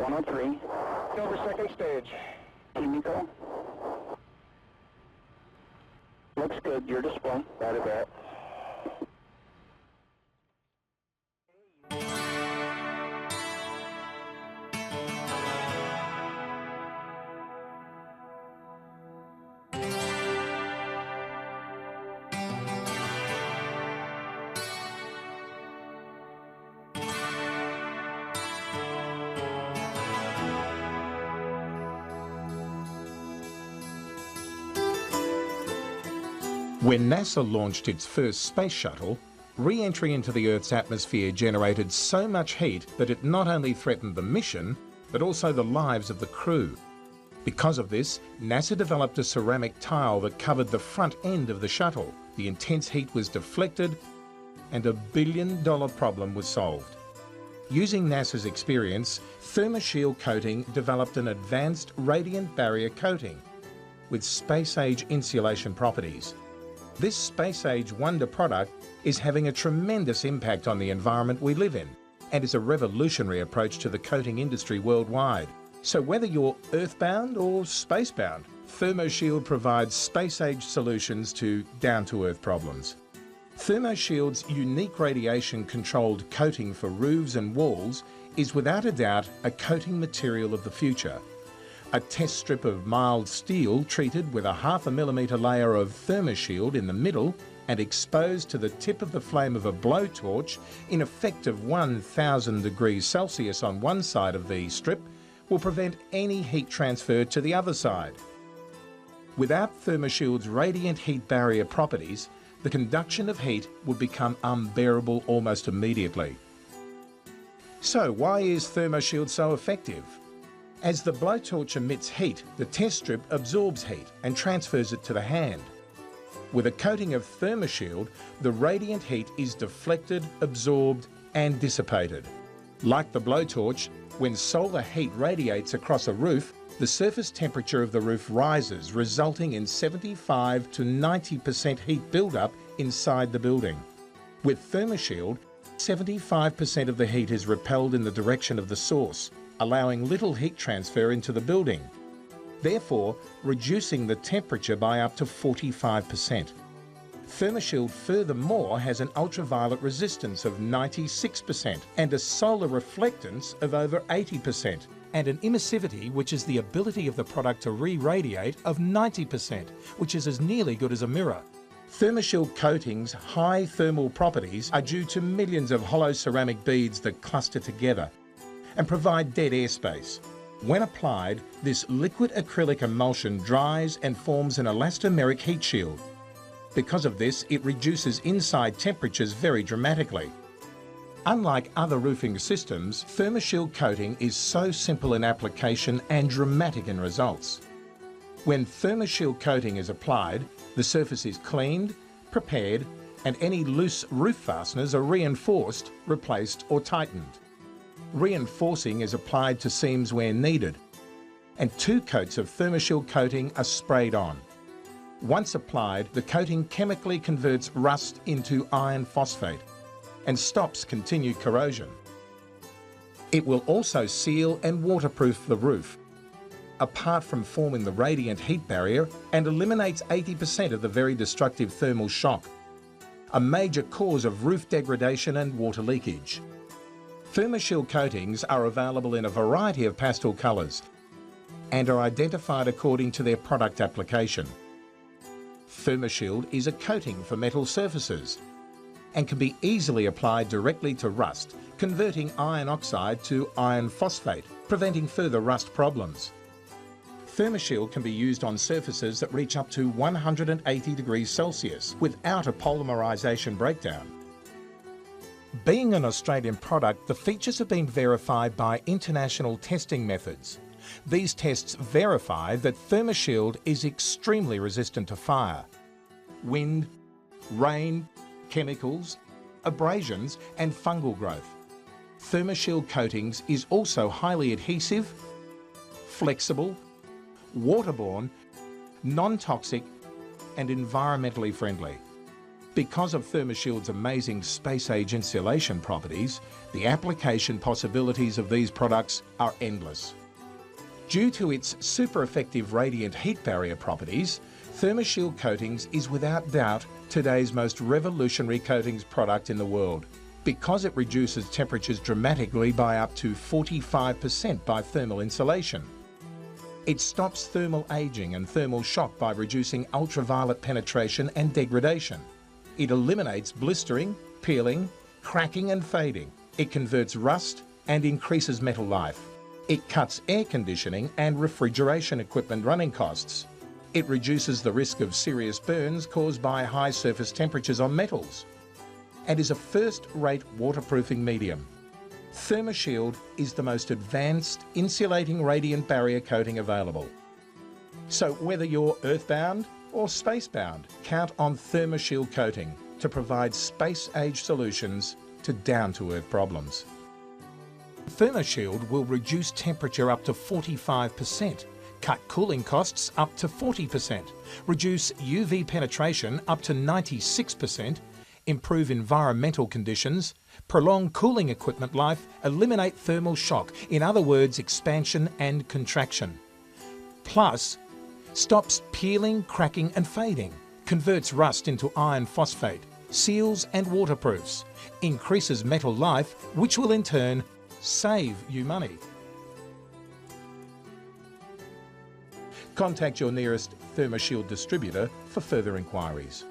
103. Over second stage. Kimiko. Looks good, your display. Right about. When NASA launched its first space shuttle, re-entry into the Earth's atmosphere generated so much heat that it not only threatened the mission, but also the lives of the crew. Because of this, NASA developed a ceramic tile that covered the front end of the shuttle. The intense heat was deflected, and a billion-dollar problem was solved. Using NASA's experience, Thermoshield Coating developed an advanced radiant barrier coating with space-age insulation properties. This space-age wonder product is having a tremendous impact on the environment we live in and is a revolutionary approach to the coating industry worldwide. So whether you're earthbound or spacebound, Thermoshield provides space-age solutions to down-to-earth problems. Thermoshield's unique radiation-controlled coating for roofs and walls is without a doubt a coating material of the future. A test strip of mild steel treated with a 0.5 millimetre layer of Thermoshield in the middle and exposed to the tip of the flame of a blowtorch in effect of 1000 degrees Celsius on one side of the strip will prevent any heat transfer to the other side. Without Thermoshield's radiant heat barrier properties, the conduction of heat would become unbearable almost immediately. So why is Thermoshield so effective? As the blowtorch emits heat, the test strip absorbs heat and transfers it to the hand. With a coating of Thermoshield, the radiant heat is deflected, absorbed and dissipated. Like the blowtorch, when solar heat radiates across a roof, the surface temperature of the roof rises, resulting in 75 to 90% heat buildup inside the building. With Thermoshield, 75% of the heat is repelled in the direction of the source, allowing little heat transfer into the building, therefore reducing the temperature by up to 45%. Thermoshield furthermore has an ultraviolet resistance of 96% and a solar reflectance of over 80%, and an emissivity, which is the ability of the product to re-radiate, of 90%, which is as nearly good as a mirror. Thermoshield coating's high thermal properties are due to millions of hollow ceramic beads that cluster together and provide dead airspace. When applied, this liquid acrylic emulsion dries and forms an elastomeric heat shield. Because of this, it reduces inside temperatures very dramatically. Unlike other roofing systems, Thermoshield coating is so simple in application and dramatic in results. When Thermoshield coating is applied, the surface is cleaned, prepared, and any loose roof fasteners are reinforced, replaced or tightened. Reinforcing is applied to seams where needed, and 2 coats of Thermoshield coating are sprayed on. Once applied, the coating chemically converts rust into iron phosphate and stops continued corrosion. It will also seal and waterproof the roof, apart from forming the radiant heat barrier, and eliminates 80% of the very destructive thermal shock, a major cause of roof degradation and water leakage. Thermoshield coatings are available in a variety of pastel colours and are identified according to their product application. Thermoshield is a coating for metal surfaces and can be easily applied directly to rust, converting iron oxide to iron phosphate, preventing further rust problems. Thermoshield can be used on surfaces that reach up to 180 degrees Celsius without a polymerisation breakdown. Being an Australian product, the features have been verified by international testing methods. These tests verify that Thermoshield is extremely resistant to fire, wind, rain, chemicals, abrasions and fungal growth. Thermoshield coatings is also highly adhesive, flexible, waterborne, non-toxic and environmentally friendly. Because of Thermoshield's amazing space-age insulation properties, the application possibilities of these products are endless. Due to its super effective radiant heat barrier properties, Thermoshield Coatings is without doubt today's most revolutionary coatings product in the world, because it reduces temperatures dramatically by up to 45% by thermal insulation. It stops thermal aging and thermal shock by reducing ultraviolet penetration and degradation. It eliminates blistering, peeling, cracking and fading. It converts rust and increases metal life. It cuts air conditioning and refrigeration equipment running costs. It reduces the risk of serious burns caused by high surface temperatures on metals, and is a first-rate waterproofing medium. Thermoshield is the most advanced insulating radiant barrier coating available. So whether you're earthbound or spacebound, count on Thermoshield Coating to provide space-age solutions to down-to-earth problems. Thermoshield will reduce temperature up to 45%, cut cooling costs up to 40%, reduce UV penetration up to 96%, improve environmental conditions, prolong cooling equipment life, eliminate thermal shock, in other words, expansion and contraction. Plus, stops peeling, cracking and fading, converts rust into iron phosphate, seals and waterproofs, increases metal life, which will in turn save you money. Contact your nearest Thermoshield distributor for further inquiries.